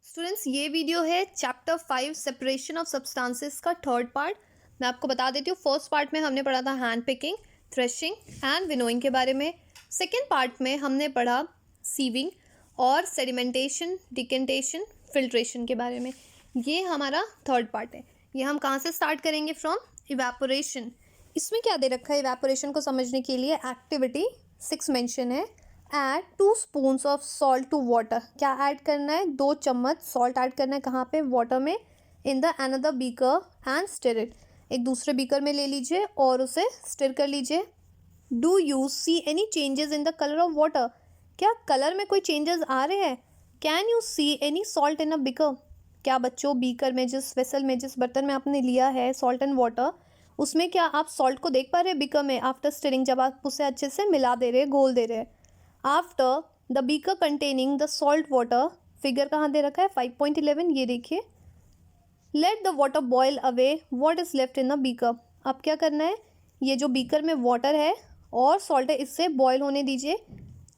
Students, ये video है chapter 5 separation of substances का थर्ड पार्ट। मैं आपको बता देती हूँ, फर्स्ट पार्ट में हमने पढ़ा था hand picking, threshing and winnowing के बारे में। सेकेंड पार्ट में हमने पढ़ा सीविंग और सेडिमेंटेशन, डिकेंटेशन, फिल्ट्रेशन के बारे में। ये हमारा थर्ड पार्ट है। ये हम कहाँ से स्टार्ट करेंगे? From evaporation. इसमें क्या दे रखा है इवेपोरेशन को समझने के लिए? एक्टिविटी 6 मेंशन है। Add 2 spoons of salt to water. क्या ऐड करना है? 2 चम्मच सॉल्ट ऐड करना है। कहाँ पे? वाटर में। In the another beaker and stir it. एक दूसरे बीकर में ले लीजिए और उसे स्टिर कर लीजिए। Do you see any changes in the colour of water? क्या कलर में कोई चेंजेस आ रहे हैं? Can you see any salt in a beaker? क्या बच्चों, बीकर में, जिस वेसल में, जिस बर्तन में आपने लिया है सॉल्ट एंड वाटर, उसमें क्या आप सॉल्ट को देख पा रहे हैं बीकर में? आफ्टर स्टिरिंग, जब आप उसे अच्छे से मिला दे रहे हैं, घोल दे रहे हैं। After the beaker containing the salt water, figure कहाँ दे रखा है? 5.11, ये देखिए। Let the water boil away what is left in the beaker. अब क्या करना है? ये जो बीकर में वाटर है और सॉल्ट है, इससे बॉयल होने दीजिए।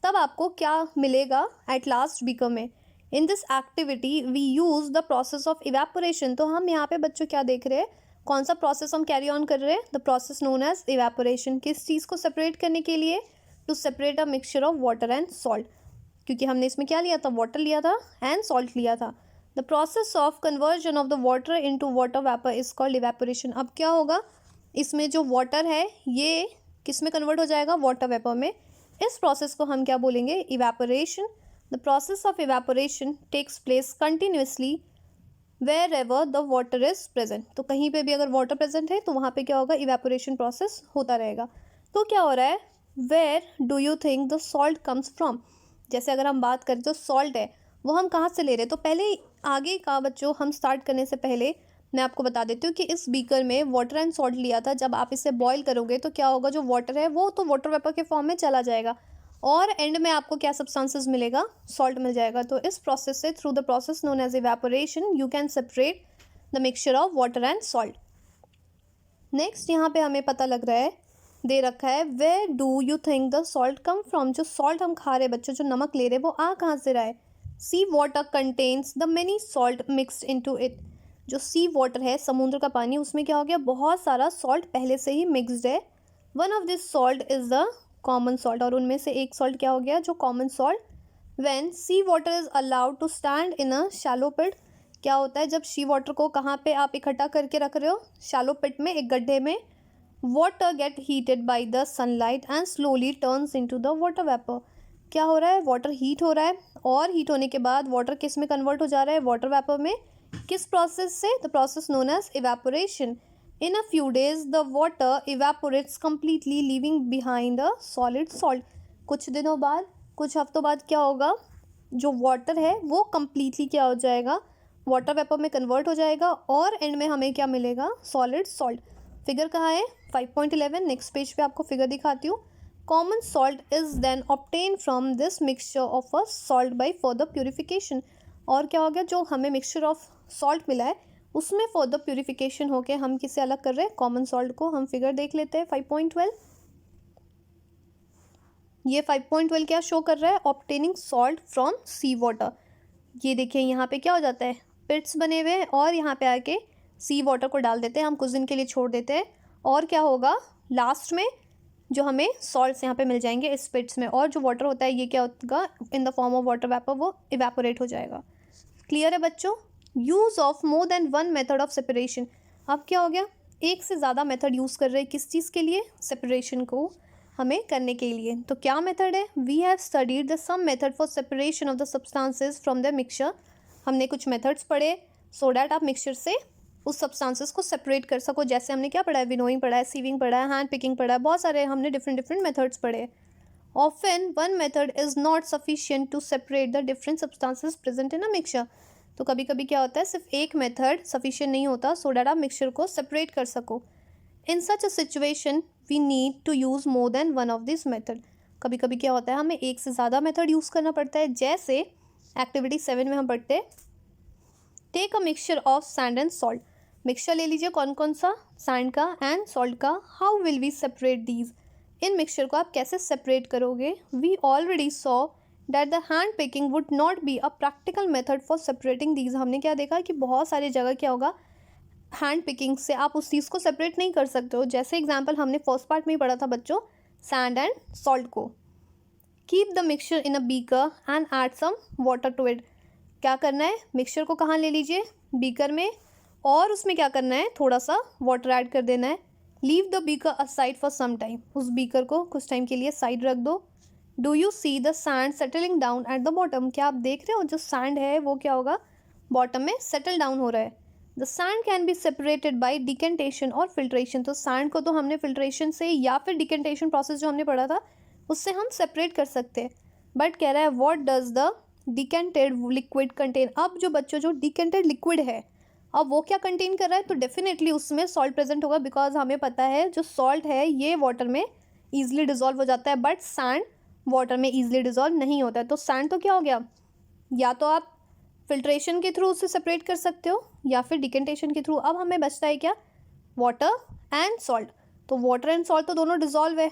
तब आपको क्या मिलेगा एट लास्ट बीकर में? In this activity we use the process of evaporation. तो हम यहाँ पे बच्चों क्या देख रहे हैं? कौन सा प्रोसेस हम कैरी ऑन कर रहे हैं? The process known as evaporation. किस चीज़ को सेपरेट करने के लिए? To separate a mixture of water and salt. क्योंकि हमने इसमें क्या लिया था? वाटर लिया था एंड सॉल्ट लिया था। The process of conversion of the water into water vapour is called evaporation. अब क्या होगा? इसमें जो वाटर है ये किस में कन्वर्ट हो जाएगा? वाटर वेपर में। इस प्रोसेस को हम क्या बोलेंगे? Evaporation. The process of evaporation takes place continuously wherever the water is present. तो कहीं पे भी अगर वाटर प्रेजेंट है तो वहाँ पे क्या होगा? इवेपोरेशन प्रोसेस होता रहेगा। तो क्या हो रहा है? Where do you think the salt comes from? जैसे अगर हम बात करें, जो सॉल्ट है वो हम कहाँ से ले रहे हैं? तो पहले आगे का बच्चों, हम स्टार्ट करने से पहले मैं आपको बता देती हूँ कि इस बीकर में वाटर एंड सॉल्ट लिया था। जब आप इसे बॉईल करोगे तो क्या होगा? जो वाटर है वो तो वाटर वेपर के फॉर्म में चला जाएगा और एंड में आपको क्या सब्सटेंसेस मिलेगा? सॉल्ट मिल जाएगा। तो इस प्रोसेस से, through the process known as evaporation, you can separate the mixture of water and salt. Next यहाँ पे हमें पता लग रहा है, दे रखा है, where do you think the salt come from. जो सॉल्ट हम खा रहे हैं बच्चों, जो नमक ले रहे हैं, वो आ कहाँ से रहा है? Sea water contains the many salt mixed into it. जो सी वाटर है, समुद्र का पानी, उसमें क्या हो गया? बहुत सारा सॉल्ट पहले से ही मिक्सड है। One of this salt is the common salt. और उनमें से एक सॉल्ट क्या हो गया? जो common salt. When sea water is allowed to stand in a shallow pit. क्या होता है जब सी वाटर को कहाँ पे आप इकट्ठा करके रख रहे हो? शैलो पिट में, एक गड्ढे में। Water gate heated by the sunlight and slowly turns into the water vapour. क्या हो रहा है? वाटर हीट हो रहा है और हीट होने के बाद वाटर किस में कन्वर्ट हो जा रहा है? वाटर वेपर में। किस प्रोसेस से? The process known as evaporation. In a few days the water evaporates completely, leaving behind a solid salt. कुछ दिनों बाद, कुछ हफ्तों बाद क्या होगा? जो वाटर है वो कम्प्लीटली क्या हो जाएगा? वाटर वेपर में कन्वर्ट हो जाएगा और एंड में हमें क्या मिलेगा? Solid salt. फिगर कहाँ है? 5.11। नेक्स्ट पेज पे आपको फिगर दिखाती हूँ। Common salt is then obtain from this mixture of a salt by further purification. और क्या हो गया? जो हमें मिक्सचर ऑफ सॉल्ट मिला है उसमें फर्दर प्योरिफिकेशन होके हम किसे अलग कर रहे हैं? कॉमन सॉल्ट को। हम फिगर देख लेते हैं 5.12। ये 5.12 क्या शो कर रहा है? Obtaining salt from sea water. ये देखिए यहाँ पे क्या हो जाता है? पिट्स बने हुए हैं और यहाँ पे आके सी वाटर को डाल देते हैं, हम कुछ दिन के लिए छोड़ देते हैं और क्या होगा? लास्ट में जो हमें सॉल्ट्स यहाँ पे मिल जाएंगे इस पिट्स में, और जो वाटर होता है ये क्या होगा? In the form of water vapour, वो इवेपोरेट हो जाएगा। क्लियर है बच्चों? Use of more than one method of separation. अब क्या हो गया? एक से ज़्यादा मेथड यूज़ कर रहे हैं। किस चीज़ के लिए? सेपरेशन को हमें करने के लिए। तो क्या मेथड है? We have studied the some method for separation of the substances from the mixture. हमने कुछ मेथड्स पढ़े सो डैट आप मिक्सचर से उस सब्सटेंसेस को सेपरेट कर सको। जैसे हमने क्या पढ़ा है? विनोइंग पढ़ा है, सीविंग पढ़ा है, हैंड पिकिंग पढ़ा है, बहुत सारे हमने डिफरेंट मेथड्स पढ़े। Often one method is not sufficient to separate the different substances present in a mixture. तो कभी कभी क्या होता है? सिर्फ एक मेथड सफिशिएंट नहीं होता सो डैट आप मिक्सचर को सेपरेट कर सको। In such a situation we need to use more than one of this method. कभी कभी क्या होता है? हमें एक से ज़्यादा मेथड यूज़ करना पड़ता है। जैसे एक्टिविटी 7 में हम पढ़ते हैं, take a mixture of sand and salt. Mixture ले लीजिए, कौन कौन सा? सैंड का एंड सॉल्ट का। How will we separate these? इन मिक्सचर को आप कैसे सेपरेट करोगे? We already saw that the hand picking would not be a practical method for separating these. हमने क्या देखा कि बहुत सारी जगह क्या होगा, हैंड पिकिंग से आप उस चीज़ को सेपरेट नहीं कर सकते हो। जैसे एग्जाम्पल हमने फर्स्ट पार्ट में ही पढ़ा था बच्चों, सैंड एंड सॉल्ट को। Keep the mixture in a beaker and add some water to it. क्या करना है, मिक्सचर को कहाँ ले लीजिए, बीकर में, और उसमें क्या करना है, थोड़ा सा वाटर ऐड कर देना है। Leave the beaker aside for some time. उस बीकर को कुछ टाइम के लिए साइड रख दो। Do you see the sand settling down at the bottom. क्या आप देख रहे हो जो सैंड है वो क्या होगा, बॉटम में सेटल डाउन हो रहा है। The sand can be separated by decantation और फिल्ट्रेशन। तो सैंड को तो हमने फिल्ट्रेशन से या फिर डिकेंटेशन प्रोसेस जो हमने पढ़ा था उससे हम सेपरेट कर सकते हैं। बट कह रहा है what does the decanted liquid contain. अब जो बच्चों जो डिकेंटेड लिक्विड है अब वो क्या कंटेन कर रहा है, तो डेफिनेटली उसमें सॉल्ट प्रेजेंट होगा, बिकॉज हमें पता है जो सॉल्ट है ये वाटर में ईजिली डिजॉल्व हो जाता है, बट सैंड वाटर में ईजिली डिजॉल्व नहीं होता है। तो सैंड तो क्या हो गया, या तो आप फिल्ट्रेशन के थ्रू उसे सेपरेट कर सकते हो या फिर डिकेंटेशन के थ्रू। अब हमें बचता है क्या, वाटर एंड सॉल्ट। तो वाटर एंड सॉल्ट तो दोनों डिजॉल्व है,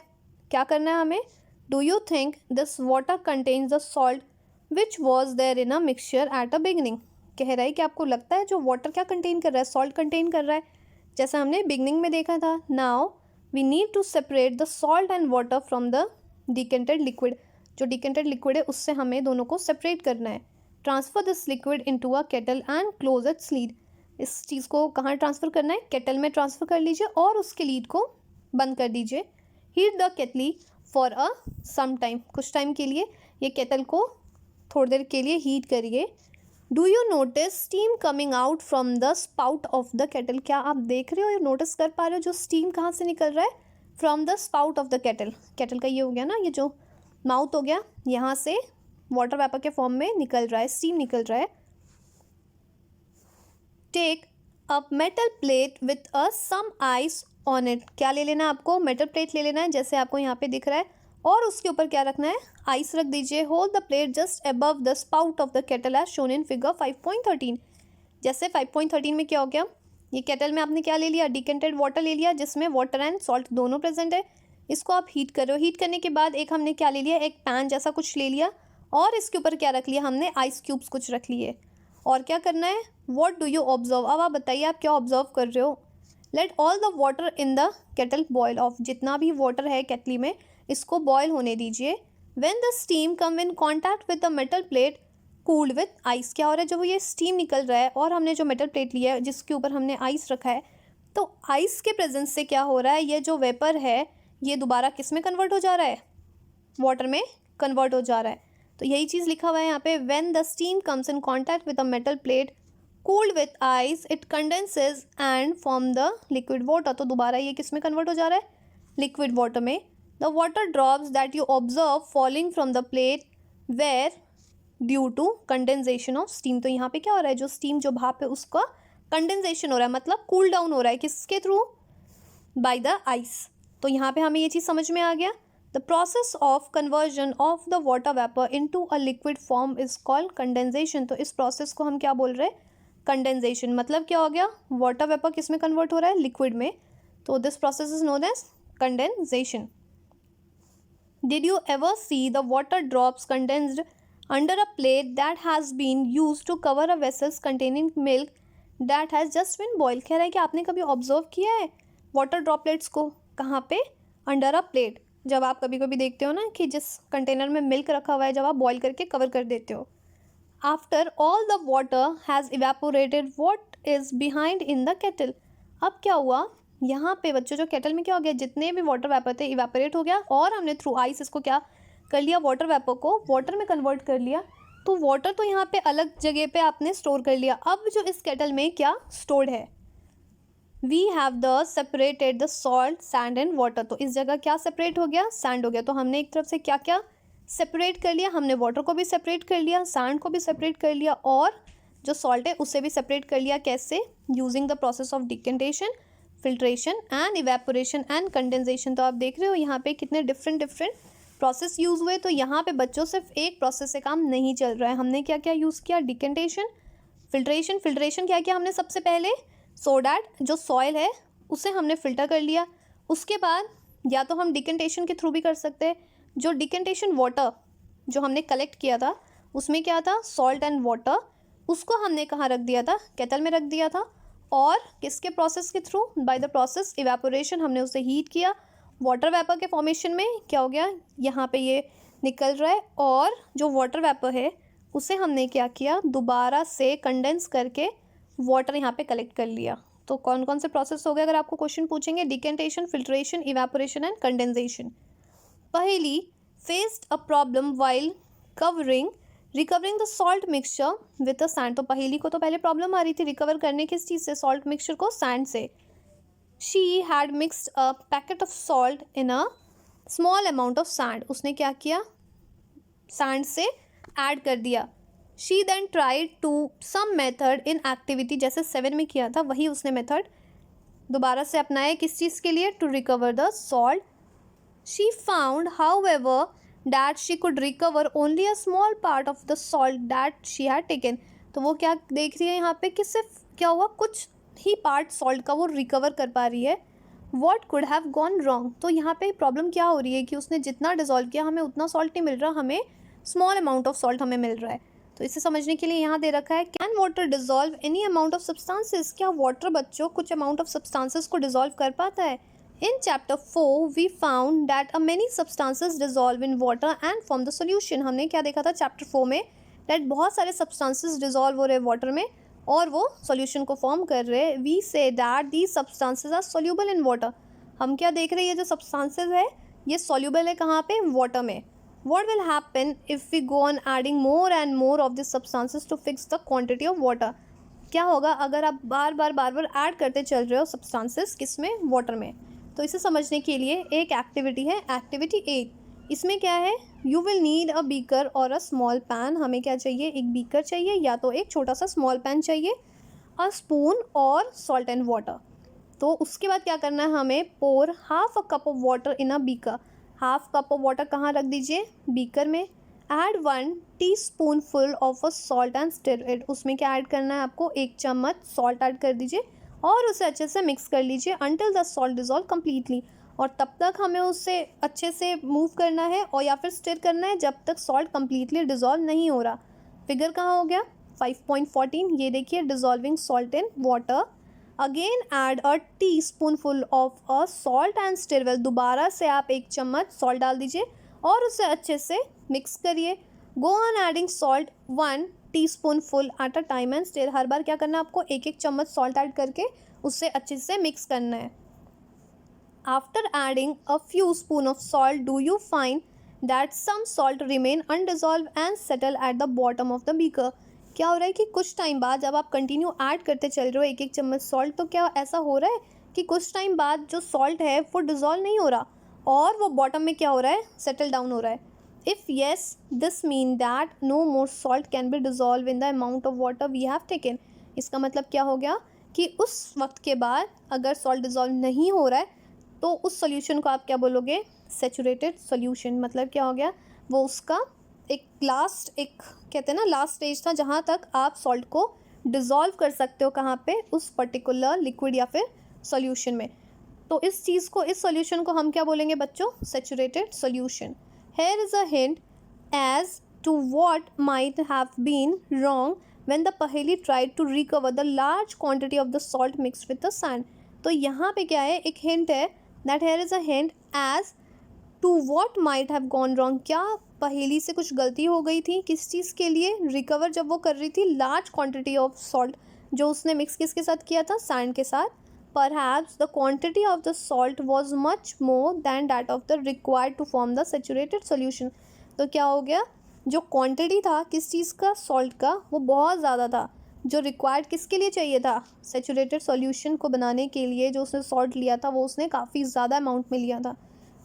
क्या करना है हमें, do you think this water contains the salt which was there in a mixture at a beginning. कह रहा है कि आपको लगता है जो वाटर क्या कंटेन कर रहा है, सॉल्ट कंटेन कर रहा है, जैसा हमने बिगनिंग में देखा था। Now we need to separate the salt and water from the decanted liquid. जो डिकेंटेड लिक्विड है उससे हमें दोनों को सेपरेट करना है। Transfer this liquid into a kettle and close its lid. इस चीज़ को कहाँ ट्रांसफ़र करना है, केटल में ट्रांसफ़र कर लीजिए और उसके लीड को बंद कर दीजिए। Heat the kettle for a some time. कुछ टाइम के लिए ये केटल को थोड़ी देर के लिए हीट करिए। Do you notice steam coming out from the spout of the kettle. क्या आप देख रहे हो या नोटिस कर पा रहे हो जो स्टीम कहाँ से निकल रहा है, from the spout of the kettle. Kettle का ये हो गया ना, ये जो माउथ हो गया, यहाँ से वाटर वेपर के फॉर्म में निकल रहा है, स्टीम निकल रहा है। Take a metal plate with a some ice on it. क्या ले लेना है आपको, मेटल प्लेट ले लेना है जैसे आपको यहाँ पे दिख रहा है, और उसके ऊपर क्या रखना है, आइस रख दीजिए। Hold the plate just above the spout of the kettle as shown in figure 5.13। जैसे 5.13 में क्या हो गया, ये केटल में आपने क्या ले लिया, डिकेंटेड वाटर ले लिया जिसमें वाटर एंड सॉल्ट दोनों प्रेजेंट है। इसको आप हीट करो। हीट करने के बाद एक हमने क्या ले लिया, एक पैन जैसा कुछ ले लिया और इसके ऊपर क्या रख लिया हमने, आइस क्यूब्स कुछ रख लिए। और क्या करना है, वॉट डू यू ऑब्जर्व। अब आप बताइए आप क्या ऑब्जर्व कर रहे हो। Let all the water in the kettle boil off. जितना भी वाटर है केटली में इसको बॉयल होने दीजिए। When the steam come in contact with the metal plate cooled with ice. क्या हो रहा है, जब ये स्टीम निकल रहा है और हमने जो मेटल प्लेट लिया है जिसके ऊपर हमने आइस रखा है, तो आइस के प्रेजेंस से क्या हो रहा है, ये जो वेपर है ये दोबारा किस में कन्वर्ट हो जा रहा है, वाटर में कन्वर्ट हो जा रहा है। तो यही चीज़ लिखा हुआ है यहाँ पे, when the steam comes in contact with the metal plate cooled with ice it condenses and form the liquid water. तो दोबारा ये किस में कन्वर्ट हो जा रहा है, लिक्विड वाटर में। The water drops that you observe falling from the plate were due to condensation of steam. तो यहाँ पे क्या हो रहा है, जो स्टीम जो भाप है उसका कंडेंसेशन हो रहा है, मतलब कूल डाउन हो रहा है, किसके थ्रू, बाय द आइस। तो यहाँ पे हमें ये चीज़ समझ में आ गया। The process of conversion of the water vapour into a liquid form is called condensation. तो इस प्रोसेस को हम क्या बोल रहे हैं, कंडेंसेशन। मतलब क्या हो गया, वाटर वेपर किस में कन्वर्ट हो रहा है, लिक्विड में। तो this process is known as condensation. Did you ever see the water drops condensed under a plate that has been use to cover a vessels containing milk that has just been boil. कह रहा है कि आपने कभी observe किया है water droplets को, कहाँ पे, अंडर अ प्लेट। जब आप कभी कभी देखते हो ना कि जिस कंटेनर में मिल्क रखा हुआ है जब आप बॉयल करके कवर कर देते हो। After all the water has evaporated what is behind in the kettle. अब क्या हुआ यहाँ पे बच्चों, जो केटल में क्या हो गया, जितने भी वाटर वेपर थे इवेपोरेट हो गया और हमने थ्रू आइस इसको क्या कर लिया, वाटर वेपर को वाटर में कन्वर्ट कर लिया। तो वाटर तो यहाँ पे अलग जगह पे आपने स्टोर कर लिया। अब जो इस केटल में क्या स्टोर्ड है, we have the separated the salt sand and water. तो इस जगह क्या सेपरेट हो गया, सैंड हो गया। तो हमने एक तरफ से क्या क्या सेपरेट कर लिया, हमने वाटर को भी सेपरेट कर लिया, सैंड को भी सेपरेट कर लिया और जो सॉल्ट है उसे भी सेपरेट कर लिया। कैसे, using the process of decantation, filtration and evaporation and condensation. तो आप देख रहे हो यहाँ पे कितने डिफरेंट प्रोसेस यूज़ हुए। तो यहाँ पे बच्चों सिर्फ एक प्रोसेस से काम नहीं चल रहा है। हमने क्या क्या यूज़ किया, डिकेंटेशन, फिल्ट्रेशन। फिल्ट्रेशन क्या किया हमने, सबसे पहले सो डैट जो सॉइल है उसे हमने फ़िल्टर कर लिया। उसके बाद या तो हम डिकेंटेशन के थ्रू भी कर सकते हैं। जो डिकेंटेशन वाटर जो हमने कलेक्ट किया था उसमें क्या था, सॉल्ट एंड वाटर, उसको हमने कहाँ रख दिया था, केटल में रख दिया था। और किसके प्रोसेस के through, by the process evaporation, हमने उसे हीट किया। वाटर वेपर के फॉर्मेशन में क्या हो गया, यहाँ पे ये निकल रहा है, और जो वाटर वेपर है उसे हमने क्या किया, दोबारा से कंडेंस करके वाटर यहाँ पे कलेक्ट कर लिया। तो कौन कौन से प्रोसेस हो गए अगर आपको क्वेश्चन पूछेंगे, decantation, filtration, evaporation and condensation. Paheli, faced a problem while recovering the salt mixture with a sand. तो पहेली को तो पहले प्रॉब्लम आ रही थी रिकवर करने किस चीज़ से, सॉल्ट मिक्सचर को सैंड से। She had mixed a packet of salt in a small amount of sand. उसने क्या किया, सैंड से ऐड कर दिया। She then tried to some method in activity, जैसे 7 में किया था वही उसने मेथड दोबारा से अपनाया किस चीज़ के लिए, to recover the salt. She found however that she could recover only a small part of the salt that she had taken। तो वो क्या देख रही है यहाँ पे कि सिर्फ क्या हुआ, कुछ ही पार्ट सॉल्ट का वो रिकवर कर पा रही है। What could have gone wrong। तो यहाँ पे प्रॉब्लम क्या हो रही है कि उसने जितना डिजोल्व किया हमें उतना सॉल्ट नहीं मिल रहा, हमें स्मॉल अमाउंट ऑफ सॉल्ट हमें मिल रहा है। तो इसे समझने के लिए यहाँ दे रखा है, can water dissolve any amount of substances. क्या वाटर बच्चों कुछ अमाउंट ऑफ सब्सटेंसेस को डिजोल्व कर पाता है। In chapter 4 we found that a many substances dissolve in water and form the solution। हमने क्या देखा था चैप्टर 4 में, that बहुत सारे substances dissolve हो रहे वाटर में और वो solution को form कर रहे। We say that these substances are soluble in water। हम क्या देख रहे हैं, ये जो substances है ये soluble है कहाँ पे, water में। What will happen if we go on adding more and more of these substances to fix the quantity of water। क्या होगा अगर आप बार बार ऐड करते चल रहे हो substances किस में, वाटर में। तो इसे समझने के लिए एक एक्टिविटी है, एक्टिविटी 8। इसमें क्या है, you will need a beaker और अ स्मॉल पैन। हमें क्या चाहिए, एक बीकर चाहिए या तो एक छोटा सा स्मॉल पैन चाहिए, अ स्पून और सॉल्ट एंड वाटर। तो उसके बाद क्या करना है, हमें pour half a cup of water in a beaker. Half cup of water कहाँ रख दीजिए, बीकर में। Add 1 teaspoonful of a salt and stir it. उसमें क्या ऐड करना है आपको, 1 चम्मच सॉल्ट ऐड कर दीजिए और उसे अच्छे से मिक्स कर लीजिए until the salt dissolve completely. और तब तक हमें उसे अच्छे से मूव करना है और या फिर स्टिर करना है जब तक सॉल्ट कम्प्लीटली डिजॉल्व नहीं हो रहा। फिगर कहाँ हो गया 5.14, ये देखिए, dissolving salt in water. Again add a teaspoonful of a salt and stir well. दोबारा से आप 1 चम्मच सॉल्ट डाल दीजिए और उसे अच्छे से मिक्स करिए। Go on adding salt 1 teaspoonful at a time and stir. हर बार क्या करना है आपको, 1 चम्मच सॉल्ट ऐड करके उससे अच्छे से मिक्स करना है। After adding a few spoon of salt do you find that some salt remain undissolve and settle at the bottom of the beaker. क्या हो रहा है कि कुछ टाइम बाद जब आप कंटिन्यू ऐड करते चल रहे हो 1 चम्मच सॉल्ट, तो क्या ऐसा हो रहा है कि कुछ टाइम बाद जो सॉल्ट है वो डिजॉल्व नहीं हो रहा और वो बॉटम में क्या हो रहा है, सेटल डाउन हो रहा है। If yes, this mean that no more salt can be dissolved in the amount of water we have taken। इसका मतलब क्या हो गया कि उस वक्त के बाद अगर सॉल्ट डिजॉल्व नहीं हो रहा है तो उस सॉल्यूशन को आप क्या बोलोगे, सैचुरेटेड सॉल्यूशन। मतलब क्या हो गया, वो उसका एक कहते हैं ना लास्ट स्टेज था जहाँ तक आप सॉल्ट को डिजॉल्व कर सकते हो, कहाँ पे, उस पर्टिकुलर लिक्विड या फिर सॉल्यूशन में। तो इस चीज़ को, इस सॉल्यूशन को हम क्या बोलेंगे बच्चों, saturated solution. Here is a hint as to what might have been wrong when the पहेली tried to recover the large quantity of the salt mixed with the sand। तो यहाँ पे क्या है, एक hint है, that here is a hint as to what might have gone wrong। क्या पहेली से कुछ गलती हो गई थी, किस चीज़ के लिए, रिकवर जब वो कर रही थी लार्ज क्वांटिटी ऑफ सॉल्ट जो उसने मिक्स किसके साथ किया था, सैंड के साथ। Perhaps the quantity of the salt was much more than that of the required to form the saturated solution। तो क्या हो गया, जो क्वांटिटी था किस चीज़ का, सॉल्ट का, वो बहुत ज़्यादा था। जो रिक्वायर्ड किसके लिए चाहिए था, सैचुरेटेड सॉल्यूशन को बनाने के लिए जो उसने सॉल्ट लिया था वो उसने काफ़ी ज़्यादा अमाउंट में लिया था।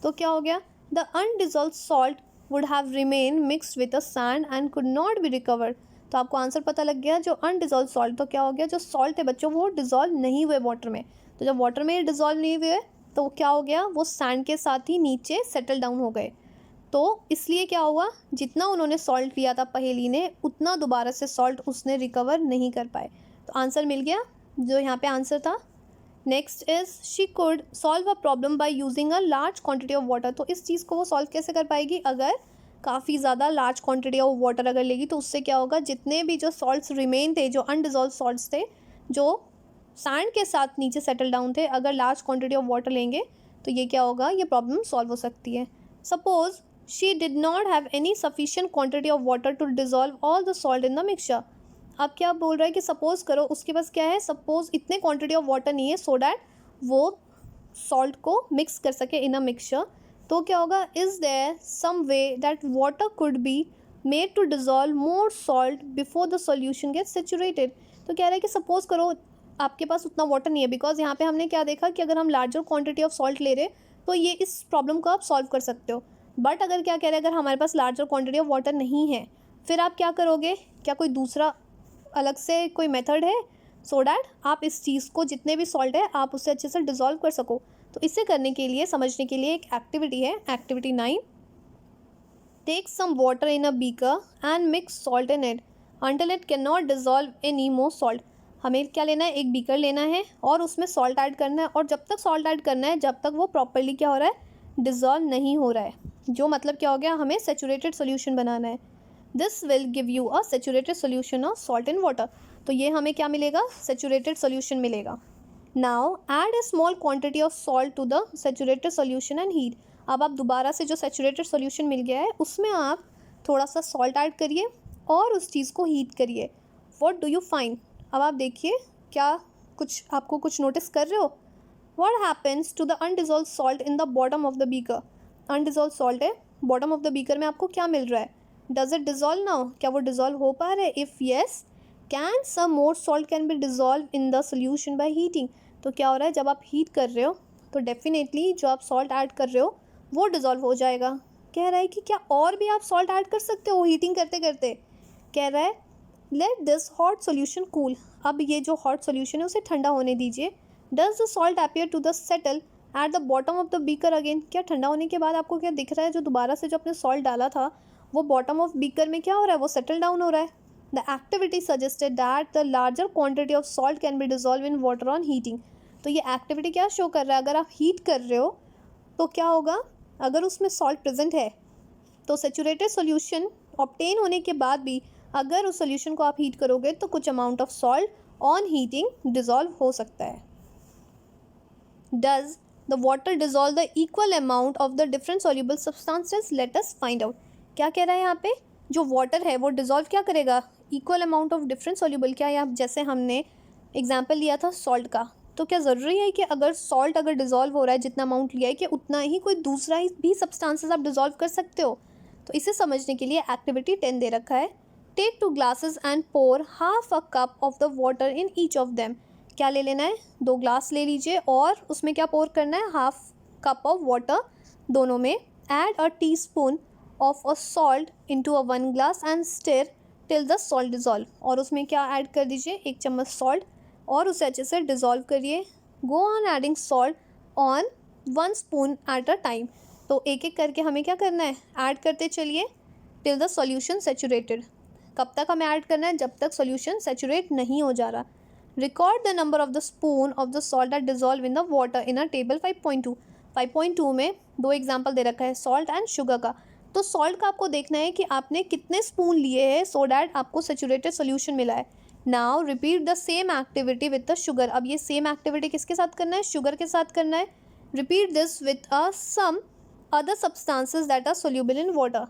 तो क्या हो गया, the undissolve salt would have remain mixed with the sand and could not be recovered. तो आपको आंसर पता लग गया, जो अनडिजॉल्व सॉल्ट, तो क्या हो गया, जो सॉल्ट है बच्चों वो डिजॉल्व नहीं हुए वाटर में। तो जब वाटर में डिजॉल्व नहीं हुए तो क्या हो गया, वो सैंड के साथ ही नीचे सेटल डाउन हो गए। तो इसलिए क्या हुआ, जितना उन्होंने सॉल्ट लिया था पहेली ने उतना दोबारा से सॉल्ट उसने रिकवर नहीं कर पाए। तो आंसर मिल गया जो यहाँ पे आंसर था। Next is she could solve a problem by using a large quantity of water. तो इस चीज़ को वो सॉल्व कैसे कर पाएगी, अगर काफ़ी ज़्यादा लार्ज क्वांटिटी ऑफ वाटर अगर लेगी तो उससे क्या होगा, जितने भी जो सॉल्ट्स रिमेन थे, जो अनडिजॉल्व सॉल्ट्स थे, जो सैंड के साथ नीचे सेटल डाउन थे, अगर लार्ज क्वांटिटी ऑफ वाटर लेंगे तो ये क्या होगा, ये प्रॉब्लम सॉल्व हो सकती है। Suppose she did not have any sufficient quantity of water to dissolve all the salt in the mixture. अब क्या बोल रहा है कि सपोज करो उसके पास क्या है, सपोज इतने क्वांटिटी ऑफ वाटर नहीं है सो डैट वो सॉल्ट को मिक्स कर सके इन अ मिक्सचर। तो क्या होगा, is there some way that water could be made to dissolve more salt before the solution get saturated. तो कह रहा है कि सपोज करो आपके पास उतना वाटर नहीं है, बिकॉज यहाँ पे हमने क्या देखा कि अगर हम लार्जर क्वांटिटी ऑफ सॉल्ट ले रहे तो ये इस प्रॉब्लम को आप सॉल्व कर सकते हो। बट अगर क्या कह रहे हैं, अगर हमारे पास लार्जर क्वांटिटी ऑफ वाटर नहीं है, फिर आप क्या करोगे, क्या कोई दूसरा अलग से कोई मेथड है सो डैट आप इस चीज़ को, जितने भी सॉल्ट है, आप उससे अच्छे से डिजॉल्व कर सको। तो इसे करने के लिए, समझने के लिए एक एक्टिविटी है, activity 9। Take some water in a beaker and mix salt in it until it can not dissolve any more salt. हमें क्या लेना है, एक बीकर लेना है और उसमें सॉल्ट ऐड करना है, और जब तक सॉल्ट ऐड करना है जब तक वो प्रॉपरली क्या हो रहा है, डिजॉल्व नहीं हो रहा है। जो मतलब क्या हो गया, हमें सेचुरेटेड सोल्यूशन बनाना है। This will give you a saturated solution of salt in water. तो ये हमें क्या मिलेगा, सेचुरेटेड सोल्यूशन मिलेगा। Now add a small quantity of salt to the saturated solution and heat. अब आप दोबारा से जो सेचुरेटेड सोल्यूशन मिल गया है उसमें आप थोड़ा सा सॉल्ट ऐड करिए और उस चीज़ को हीट करिए। What do you find. अब आप देखिए, क्या कुछ आपको कुछ नोटिस कर रहे हो। What happens to the undissolve salt in the bottom of the beaker. Undissolve salt है बॉटम ऑफ द बीकर में, आपको क्या मिल रहा है, डज इट डिजॉल्व नाउ, क्या वो डिजॉल्व हो पा रहा है। If yes, can some more salt can be dissolve in the solution by heating. तो क्या हो रहा है, जब आप हीट कर रहे हो तो डेफिनेटली जो आप सॉल्ट ऐड कर रहे हो वो डिजॉल्व हो जाएगा। कह रहा है कि क्या और भी आप सॉल्ट ऐड कर सकते हो हीटिंग करते करते। कह रहा है let this hot solution cool. अब ये जो हॉट सोल्यूशन है उसे ठंडा होने दीजिए। Does the salt appear to the settle at the bottom of the beaker again. क्या ठंडा होने के बाद आपको क्या दिख रहा है, जो दोबारा से जो आपने सॉल्ट डाला था वो बॉटम ऑफ बीकर में क्या हो रहा है, वो सेटल डाउन हो रहा है। The activity suggested that the larger quantity of salt can be dissolve in water on heating. तो ये एक्टिविटी क्या शो कर रहा है, अगर आप हीट कर रहे हो तो क्या होगा, अगर उसमें सॉल्ट प्रेजेंट है तो सेचुरेटेड सॉल्यूशन ऑब्टेन होने के बाद भी अगर उस सॉल्यूशन को आप हीट करोगे तो कुछ amount of salt on heating dissolve हो सकता है। Does the water dissolve the equal amount of the different soluble substances, let us find out. क्या कह रहा है यहाँ पे, जो वाटर है वो डिजॉल्व क्या करेगा, equal amount of different soluble. क्या यहाँ जैसे हमने एग्जाम्पल लिया था सॉल्ट का, तो क्या ज़रूरी है कि अगर सॉल्ट अगर डिजॉल्व हो रहा है जितना अमाउंट लिया है कि उतना ही कोई दूसरा ही भी सब्सटेंसेस आप डिजॉल्व कर सकते हो। तो इसे समझने के लिए एक्टिविटी 10 दे रखा है। Take 2 glasses and pour half a cup of the water in each of them. क्या ले लेना है, 2 ग्लास ले लीजिए और उसमें क्या पोर करना है, हाफ कप ऑफ वाटर दोनों में। Add a teaspoon of a salt into a 1 glass and stir till the salt dissolve. और उसमें क्या ऐड कर दीजिए, 1 चम्मच सॉल्ट और उसे अच्छे से डिज़ोल्व करिए। Go on adding salt on 1 spoon eight a time. तो एक एक करके हमें क्या करना है, ऐड करते चलिए टिल द सॉल्यूशन सेचुरेटेड। कब तक हमें ऐड करना है, जब तक सॉल्यूशन सेचुरेट नहीं हो जा रहा। Record the number of the spoon of the salt that dissolve in the water in a table 5.2। 5.2 में 2 एग्जाम्पल दे रखा है, सॉल्ट एंड शुगर का। तो सॉल्ट का आपको देखना है कि आपने कितने स्पून लिए हैं सो डैट आपको सेचुरेटेड सोल्यूशन मिला है। Now repeat the same activity with the sugar. अब ये सेम एक्टिविटी किसके साथ करना है, शुगर के साथ करना है। Repeat this with some other substances that are soluble in water.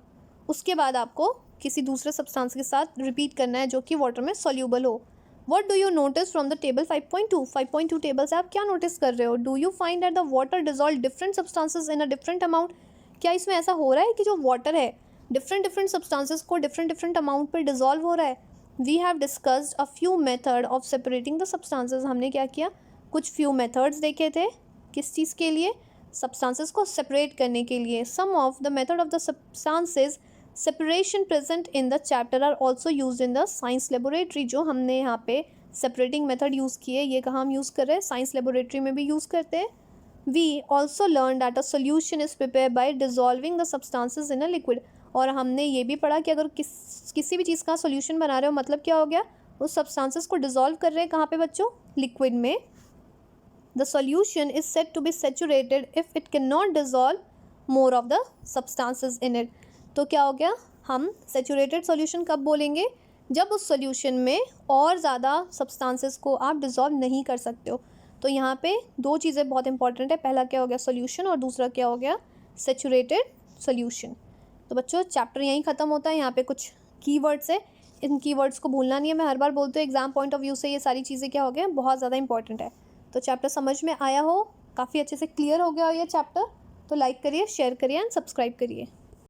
उसके बाद आपको किसी दूसरे सब्सटेंस के साथ रिपीट करना है जो कि वाटर में सोल्यूबल हो। What do you notice from the table 5.2। 5.2 table से आप क्या नोटिस कर रहे हो, do you find that the water dissolve different substances in a different amount. क्या इसमें ऐसा हो रहा है कि जो वाटर है डिफरेंट सब्सटेंसेस को डिफरेंट अमाउंट पर डिजॉल्व हो रहा है। We have discussed a few method of separating the substances. हमने क्या किया, कुछ फ्यू मेथड्स देखे थे, किस चीज़ के लिए, सब्सटेंसेस को सेपरेट करने के लिए। Some of the method of the substances separation present in the chapter are also use in the science laboratory. जो हमने यहाँ पे सेपरेटिंग मेथड यूज़ किए, ये कहाँ हम यूज़ कर रहे हैं, साइंस लेबोरेटरी में भी यूज़ करते हैं। We also learn that a solution is prepare by dissolving the substances in a liquid. और हमने ये भी पढ़ा कि अगर किसी भी चीज़ का सोल्यूशन बना रहे हो मतलब क्या हो गया, उस सब्सटेंसेस को डिजॉल्व कर रहे हैं कहाँ पे बच्चों, लिक्विड में। The solution is said to be saturated if it can not dissolve more of the substances in it. तो क्या हो गया, हम सेचूरेटेड सॉल्यूशन कब बोलेंगे, जब उस सॉल्यूशन में और ज़्यादा सब्सटेंसेस को आप डिज़ोल्व नहीं कर सकते हो। तो यहाँ पे दो चीज़ें बहुत इंपॉर्टेंट है, पहला क्या हो गया सॉल्यूशन और दूसरा क्या हो गया सेचूरेटेड सॉल्यूशन। तो बच्चों चैप्टर यहीं ख़त्म होता है। यहाँ पे कुछ कीवर्ड्स है, इन कीवर्ड्स को भूलना नहीं है। मैं हर बार बोलती हूँ एग्जाम पॉइंट ऑफ व्यू से ये सारी चीज़ें क्या हो गया बहुत ज़्यादा इंपॉर्टेंट है। तो चैप्टर समझ में आया हो, काफ़ी अच्छे से क्लियर हो गया हो ये चैप्टर, तो लाइक करिए, शेयर करिए एंड सब्सक्राइब करिए।